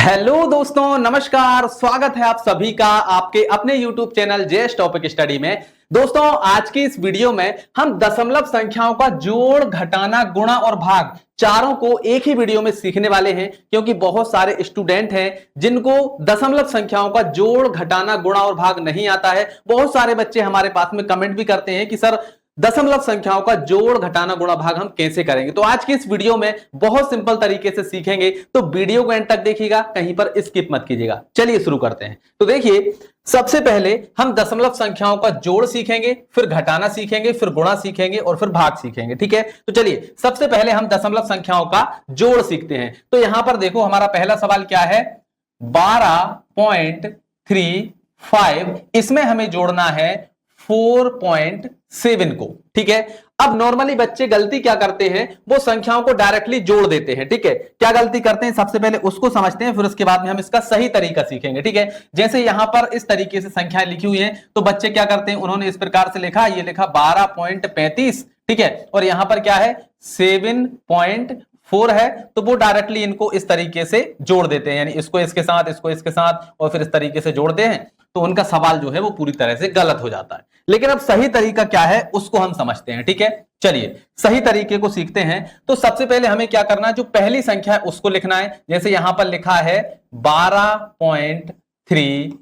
Hello दोस्तों, नमस्कार। स्वागत है आप सभी का आपके अपने YouTube channel JS topic study में। दोस्तों, आज की इस वीडियो में हम दशमलव संख्याओं का जोड़, घटाना, गुणा और भाग चारों को एक ही वीडियो में सीखने वाले हैं, क्योंकि बहुत सारे स्टूडेंट हैं जिनको दशमलव संख्याओं का जोड़, घटाना, गुणा और भाग नहीं आता है। बहुत सारे बच्चे हमारे पास में कमेंट भी करते हैं कि सर दशमलव संख्याओं का जोड़, घटाना, गुणा, भाग हम कैसे करेंगे। तो आज की इस वीडियो में बहुत सिंपल तरीके से सीखेंगे, तो वीडियो को एंड तक देखिएगा, कहीं पर स्किप मत कीजिएगा। चलिए शुरू करते हैं। तो देखिए, सबसे पहले हम दशमलव संख्याओं का जोड़ सीखेंगे, फिर घटाना सीखेंगे, फिर गुणा सीखेंगे और फिर भाग सीखेंगे। ठीक है, तो चलिए सबसे पहले हम दशमलव संख्याओं का जोड़ सीखते हैं। तो यहां पर देखो, हमारा पहला सवाल क्या है, 12.35, इसमें हमें जोड़ना है 4.7 को। ठीक है, अब नॉर्मली बच्चे गलती क्या करते हैं, वो संख्याओं को डायरेक्टली जोड़ देते हैं। ठीक है, क्या गलती करते हैं, सबसे पहले उसको समझते हैं, फिर उसके बाद में हम इसका सही तरीका सीखेंगे। ठीक है, जैसे यहां पर इस तरीके से संख्याएं लिखी हुई हैं, तो बच्चे क्या करते हैं, उन्होंने इस प्रकार से लिखा, ये लिखा 12.35। ठीक है, और यहां पर क्या है, 7.4 है, तो वो डायरेक्टली इनको इस तरीके से जोड़ देते हैं, यानी इसको इसके साथ, इसको इसके साथ, और फिर इस तरीके से जोड़ते हैं। तो उनका सवाल जो है वो पूरी तरह से गलत हो जाता है। लेकिन अब सही तरीका क्या है उसको हम समझते हैं। ठीक है, चलिए सही तरीके को सीखते हैं। तो सबसे पहले हमें क्या करना है, जो पहली संख्या है उसको लिखना है। जैसे यहां पर लिखा है 12.35।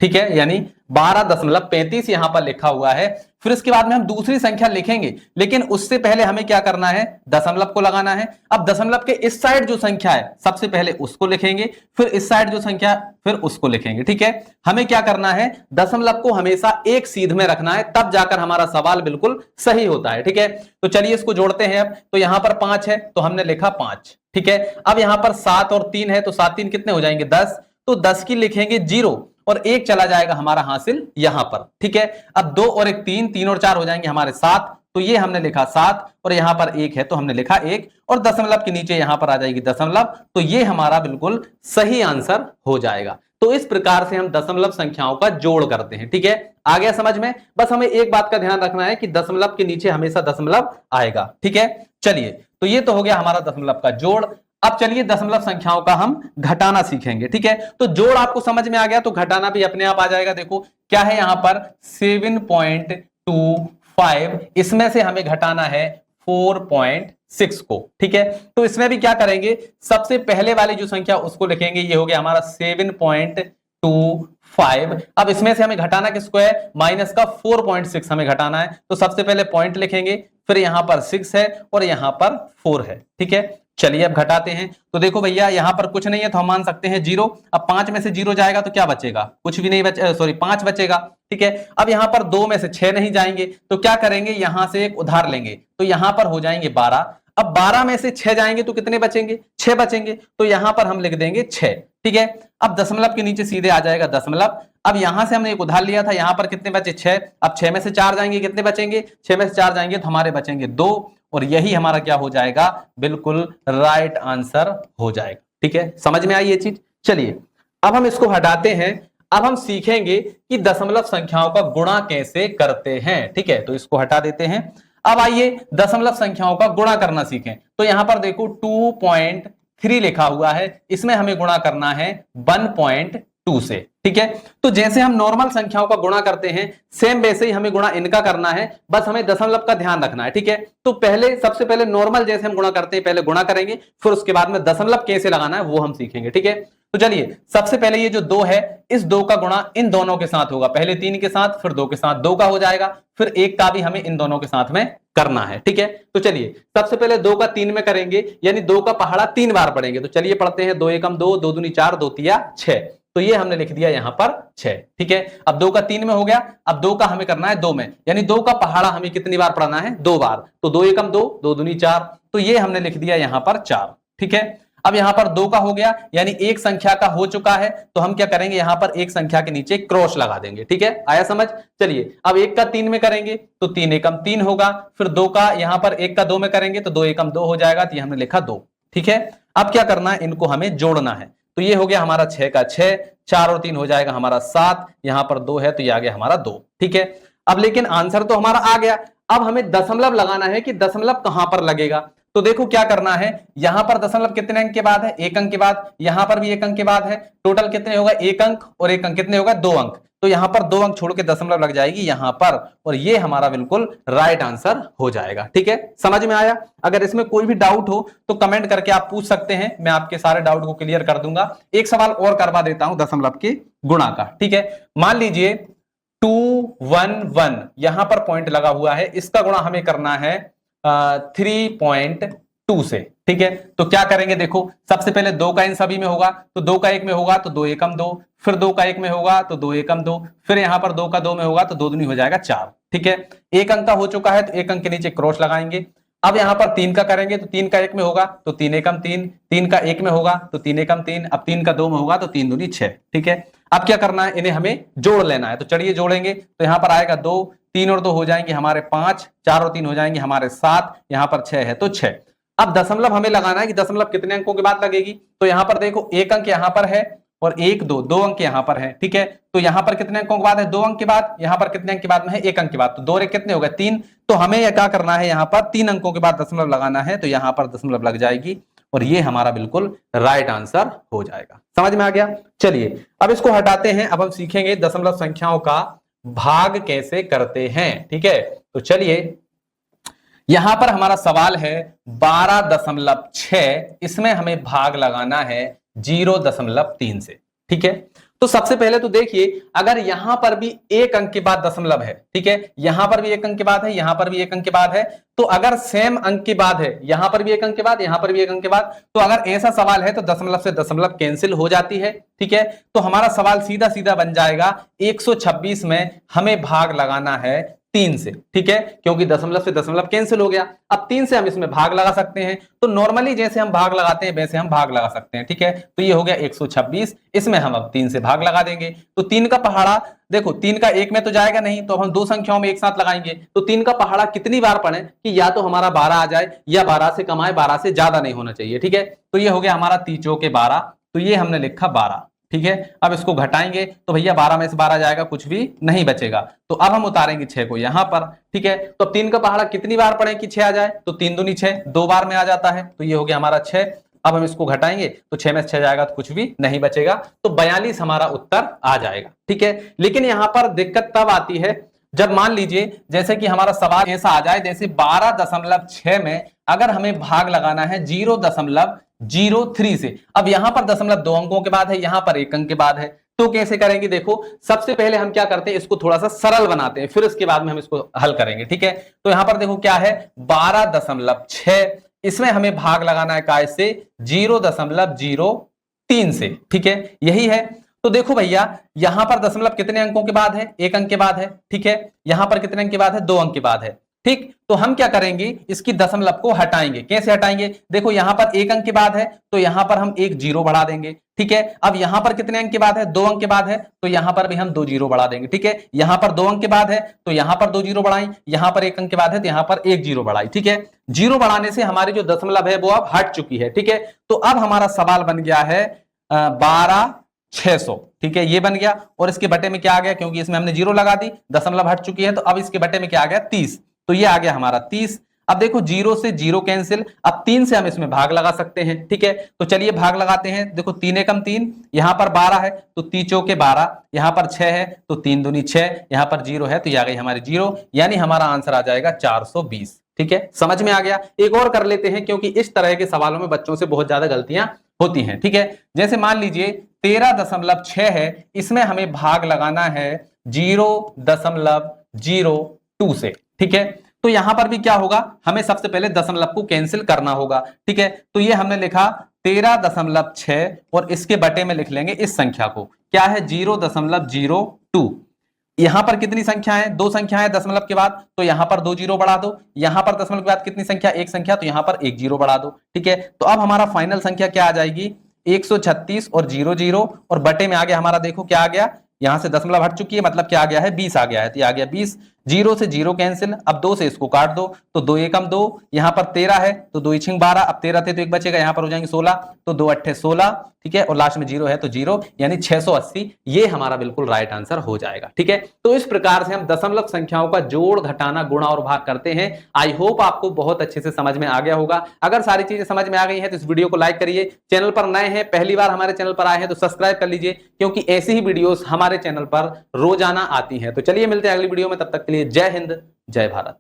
ठीक है, यानी 12.35 यहां पर लिखा हुआ है। फिर इसके बाद में हम दूसरी संख्या लिखेंगे, लेकिन उससे पहले हमें क्या करना है, दशमलव को लगाना है। अब दशमलव के इस साइड जो संख्या है, सबसे पहले उसको लिखेंगे, फिर इस साइड जो संख्या, फिर उसको लिखेंगे। ठीक है, हमें क्या करना है, दशमलव को हमेशा एक सीध में रखना है, तब जाकर हमारा सवाल बिल्कुल सही होता है। ठीक है, तो चलिए इसको जोड़ते हैं। अब तो यहां पर 5 है, तो हमने लिखा 5। ठीक है, अब यहां पर 7 और 3 है, तो 7 3 कितने हो जाएंगे, 10। तो 10 की लिखेंगे 0 और 1 चला जाएगा हमारा हासिल यहां पर। ठीक है, अब 2 और 1 3, 3 और 4 हो जाएंगे हमारे 7, तो ये हमने लिखा 7, और यहां पर 1 है तो हमने लिखा 1, और दशमलव के नीचे यहां पर आ जाएगी दशमलव, तो ये हमारा बिल्कुल सही आंसर हो जाएगा। तो इस प्रकार से हम दशमलव संख्याओं का जोड़ करते हैं। ठीक है, आ गया समझ में। बस हमें एक बात का ध्यान रखना है कि दशमलव के नीचे हमेशा दशमलव आएगा। ठीक है, चलिए, तो ये तो हो गया हमारा दशमलव का जोड़। अब चलिए दशमलव संख्याओं का हम घटाना सीखेंगे। ठीक है, तो जोड़ आपको समझ में आ गया, तो घटाना भी अपने आप आ जाएगा। देखो क्या है यहां पर, 7.25, इसमें से हमें घटाना है 4.6 को। ठीक है, तो इसमें भी क्या करेंगे, सबसे पहले वाली जो संख्या उसको लिखेंगे, ये हो गया हमारा 7.25। अब इसमें से हमें घटाना किसको है, माइनस का 4.6 हमें घटाना है। तो सबसे पहले पॉइंट लिखेंगे, फिर यहां पर 6 है और यहां पर 4 है। ठीक है, चलिए अब घटाते हैं। तो देखो भैया, यहां पर कुछ नहीं है तो हम मान सकते हैं 0। अब 5 में से 0 जाएगा तो क्या बचेगा, कुछ भी नहीं बचे, सॉरी 5 बचेगा। ठीक है, अब यहां पर 2 में से 6 नहीं जाएंगे, तो क्या करेंगे, यहां से एक उधार लेंगे, तो यहां पर हो जाएंगे 12। अब 12 में से 6 जाएंगे तो कितने बचेंगे, 6 बचेंगे, तो यहां पर हम लिख देंगे 6। ठीक है, अब दशमलव के नीचे सीधे आ जाएगा दशमलव। अब यहां से हमने एक उधार लिया था, यहां पर कितने बचे, 6। अब 6 में से 4 जाएंगे, कितने बचेंगे, 6 में से 4 जाएंगे तो हमारे बचेंगे 2, और यही हमारा क्या हो जाएगा, बिल्कुल राइट आंसर हो जाएगा। ठीक है, समझ में आई ये चीज। चलिए अब हम इसको हटाते हैं। अब हम सीखेंगे कि दशमलव संख्याओं का गुणा कैसे करते हैं। ठीक है, तो इसको हटा देते हैं। अब आइए दशमलव संख्याओं का गुणा करना सीखें। तो यहां पर देखो 2.3 लिखा हुआ है, इसमें हमें गुणा करना है 1.2 से। ठीक है, तो जैसे हम नॉर्मल संख्याओं का गुणा करते हैं, सेम वैसे ही हमें गुणा इनका करना है, बस हमें दशमलव का ध्यान रखना है। ठीक है, तो पहले सबसे पहले नॉर्मल जैसे हम गुणा करते हैं, पहले गुणा करेंगे, फिर उसके बाद में दशमलव कैसे लगाना है वो हम सीखेंगे। ठीक है, तो चलिए सबसे पहले ये जो 2 है, इस 2 का गुणा इन दोनों के साथ होगा, पहले 3 के साथ, फिर 2 के साथ 2 का हो जाएगा, फिर 1 का भी हमें इन दोनों के साथ में करना है। ठीक है, तो चलिए सबसे पहले 2 का 3 में करेंगे, यानी 2 का पहाड़ा 3 बार पढ़ेंगे। तो चलिए पढ़ते हैं, 2 एकम 2, 2 दूनी 4, 2 तिया 6, तो ये हमने लिख दिया यहां पर 6। ठीक है, अब 2 का 3 में हो गया, अब 2 का हमें करना है 2 में, यानी 2 का पहाड़ा हमें कितनी बार पढ़ना है, 2 बार। तो 2 एकम 2, 2 दूनी 4, तो ये हमने लिख दिया यहां पर 4। ठीक है, अब यहां पर 2 का हो गया, यानी एक संख्या का हो चुका है, तो हम क्या करेंगे, यहां पर एक संख्या के नीचे क्रॉस लगा देंगे। ठीक है, आया समझ। चलिए अब 1 का 3 में करेंगे, तो 3 एकम 3 होगा, फिर 2 का यहां पर 1 का 2 में करेंगे, तो 2 एकम 2 हो जाएगा, तो ये हमने लिखा 2। ठीक है, अब क्या करना है, इनको हमें जोड़ना है। तो ये हो गया हमारा 6 का 6, 4 और 3 हो जाएगा हमारा 7, यहां पर 2 है तो ये आ गया हमारा 2। ठीक है, अब लेकिन आंसर तो हमारा आ गया, अब हमें दशमलव लगाना है कि दशमलव कहां पर लगेगा। तो देखो क्या करना है, यहां पर दशमलव कितने अंक के बाद है, एक अंक के बाद, यहां पर भी एक अंक के बाद है, टोटल कितने होगा, एक अंक और एक अंक कितने होगा, 2 अंक। तो यहां पर 2 अंक छोड़ के दशमलव लग जाएगी यहां पर, और ये हमारा बिल्कुल राइट आंसर हो जाएगा। ठीक है, समझ में आया? अगर इसमें कोई भी डाउट हो तो कमेंट करके आप पूछ सकते हैं, मैं आपके सारे डाउट को क्लियर कर दूंगा। एक सवाल और करवा देता हूं दशमलव के गुणा का। ठीक है, मान लीजिए 211 यहां पर पॉइंट लगा हुआ है, इसका गुणा हमें करना है 3.2 से। ठीक है, तो क्या करेंगे, देखो सबसे पहले 2 का इन सभी में होगा, तो 2 का 1 में होगा तो 2 एकम 2, फिर 2 का 1 में होगा तो 2 एकम 2, फिर यहां पर 2 का 2 में होगा तो 2 दूनी हो जाएगा 4। ठीक है, एक अंक का हो चुका है तो एक अंक के नीचे क्रॉस लगाएंगे। अब यहां पर 3 का करेंगे तो 3 का 1 में होगा तो 3 एकम 3, 3 का 1 में होगा तो 3 एकम 3, अब 3 का 2 में होगा तो 3 दूनी 6। ठीक है, अब क्या करना है, इन्हें हमें जोड़ लेना है, तो चलिए जोड़ेंगे। तो यहां पर आएगा 2, 3 और 2 हो जाएंगे हमारे 5, 4 और 3 हो जाएंगे हमारे 7, यहां पर 6 है तो 6। अब दशमलव हमें लगाना है कि दशमलव कितने अंकों के बाद लगेगी, तो यहां पर देखो एक अंक यहां पर है और 1 2 2 अंक यहां पर है। ठीक है, तो यहां पर कितने अंकों के बाद है, 2 अंक के बाद, यहां पर कितने अंक के बाद में है, 1 अंक के बाद, तो 2 और 1 कितने हो गए, 3। तो हमें यह क्या करना है, यहां पर 3 अंकों के बाद दशमलव लगाना है, तो यहां पर दशमलव लग जाएगी और ये हमारा बिल्कुल राइट आंसर हो जाएगा। समझ में आ गया? चलिए अब इसको हटाते हैं, अब हम सीखेंगे दशमलव संख्याओं का भाग कैसे करते हैं। ठीक है, तो चलिए यहां पर हमारा सवाल है 12.6, इसमें हमें भाग लगाना है 0.3 से। ठीक है, तो सबसे पहले तो देखिए अगर यहां पर भी एक अंक के बाद दशमलव है, ठीक है, यहां पर भी एक अंक के बाद है, यहां पर भी एक अंक के बाद है, तो अगर सेम अंक के बाद है, यहां पर भी एक अंक के बाद, यहां पर भी एक अंक के बाद, तो अगर ऐसा सवाल है तो दशमलव से दशमलव कैंसिल हो जाती है। ठीक है, तो हमारा सवाल सीधा सीधा बन जाएगा 126 में हमें भाग लगाना है 3 से। ठीक है, क्योंकि दशमलव से दशमलव कैंसिल हो गया, अब 3 से हम इसमें भाग लगा सकते हैं, तो नॉर्मली जैसे हम भाग लगाते हैं वैसे हम भाग लगा सकते हैं। ठीक है, तो ये हो गया 126, इसमें हम अब 3 से भाग लगा देंगे, तो 3 का पहाड़ा देखो, 3 का 1 में तो जाएगा नहीं, तो हम 2 संख्याओं में एक साथ लगाएंगे, तो 3 का पहाड़ा कितनी बार पढ़े कि या तो हमारा 12 आ जाए या 12 से कम आए, 12 से ज्यादा नहीं होना चाहिए। ठीक है, तो ये हो गया हमारा 3 चौके 12, तो ये हमने लिखा 12। ठीक है, अब इसको घटाएंगे तो भैया 12 में से 12 जाएगा, कुछ भी नहीं बचेगा, तो अब हम उतारेंगे 6 को यहां पर। ठीक है, तो अब 3 का पहाड़ा कितनी बार पढ़े कि 6 आ जाए, तो 3 दूनी 6, 2 बार में आ जाता है, तो ये हो गया हमारा 6। अब हम इसको घटाएंगे तो 6 में से 6 जाएगा तो कुछ भी नहीं बचेगा, तो 42 हमारा उत्तर आ जाएगा। ठीक है, लेकिन यहां पर दिक्कत तब आती है जब मान लीजिए जैसे कि हमारा सवाल ऐसा आ जाए, जैसे 12.6 में अगर हमें भाग लगाना है 0.03 से। अब यहां पर दशमलव 2 अंकों के बाद है, यहां पर 1 अंक के बाद है, तो कैसे करेंगे, देखो सबसे पहले हम क्या करते हैं, इसको थोड़ा सा सरल बनाते हैं, फिर इसके बाद में हम इसको हल करेंगे। ठीक है, तो यहां पर देखो क्या है 12.6, इसमें हमें भाग लगाना है काय से, 0.03 से। ठीक है, यही है। तो देखो भैया यहां पर दशमलव कितने अंकों के बाद है, 1 अंक के बाद है। ठीक है, यहां पर कितने अंक के बाद है, 2 अंक के बाद है। ठीक, तो हम क्या करेंगे, इसकी दशमलव को हटाएंगे। कैसे हटाएंगे, देखो यहां पर 1 अंक के बाद है, तो यहां पर हम 1 जीरो बढ़ा देंगे। ठीक है, अब यहां पर कितने अंक के बाद है, 2 अंक के बाद है, तो यहां पर भी हम 2 जीरो बढ़ा देंगे। ठीक है, यहां पर 2 अंक के बाद है तो यहां पर 2 जीरो बढ़ाई, यहां पर 1 अंक के बाद है तो यहां पर 1 जीरो बढ़ाई। ठीक है, जीरो बढ़ाने से हमारी जो दशमलव है वो अब हट चुकी है। ठीक है, तो अब हमारा सवाल बन गया है 12,600। ठीक है, ये बन गया, और इसके बटे में क्या आ गया, क्योंकि इसमें हमने जीरो लगा दी, दशमलव हट चुकी है, तो अब इसके बटे में क्या आ गया 30, तो ये आ गया हमारा 30। अब देखो 0 से 0 कैंसिल, अब 3 से हम इसमें भाग लगा सकते हैं। ठीक है, तो चलिए भाग लगाते हैं। देखो 3 एकम 3, यहां पर 12 है तो 3 चौके 12, यहां पर 6 है तो 3 दूनी 6, यहां पर 0 है तो ये आ गई हमारी 0, यानी हमारा आंसर आ जाएगा 420। ठीक है, समझ में आ गया। एक और कर लेते हैं, क्योंकि इस तरह के सवालों में बच्चों से बहुत ज्यादा गलतियां होती हैं। ठीक है, जैसे मान लीजिए 13.6 है, इसमें हमें भाग लगाना है 0.02 से। ठीक है, तो यहां पर भी क्या होगा, हमें सबसे पहले दशमलव को कैंसिल करना होगा। ठीक है, तो ये हमने लिखा 13.6 और इसके बटे में लिख लेंगे इस संख्या को, क्या है 0.02। यहां पर कितनी संख्या है, 2 संख्या है दशमलव के बाद, तो यहां पर 2 जीरो बढ़ा दो, यहां पर दशमलव के बाद कितनी संख्या, 1 संख्या, तो यहां पर 1 जीरो बढ़ा दो। ठीक है, तो अब हमारा फाइनल संख्या क्या आ जाएगी, 136 और 00 और बटे में आ गया हमारा, देखो क्या आ गया, यहां से दशमलव हट चुकी है, मतलब क्या आ गया है 20 आ गया है, तो ये आ गया 20। जीरो से जीरो कैंसिल, अब 2 से इसको काट दो तो 2 एकम 2, यहां पर 13 है तो 2 छिंग 12, अब 13 थे तो एक बचेगा, यहां पर हो जाएंगे 16, तो 2 अट्ठे 16, ठीक है, और लास्ट में जीरो है तो जीरो, यानी 680, ये हमारा बिल्कुल राइट आंसर हो जाएगा। ठीक है, तो इस प्रकार से हम दशमलव संख्याओं का जोड़, घटाना, गुणा और भाग करते हैं। आई होप आपको बहुत अच्छे से समझ में आ गया होगा। अगर सारी चीजें समझ में आ गई हैं तो इस वीडियो को लाइक करिए, चैनल पर नए हैं, पहली बार हमारे चैनल पर आए हैं तो सब्सक्राइब कर लीजिए, क्योंकि ऐसी ही वीडियोस हमारे चैनल पर रोजाना आती हैं। तो चलिए मिलते हैं अगली वीडियो में, तब तक के लिए जय हिंद, जय भारत।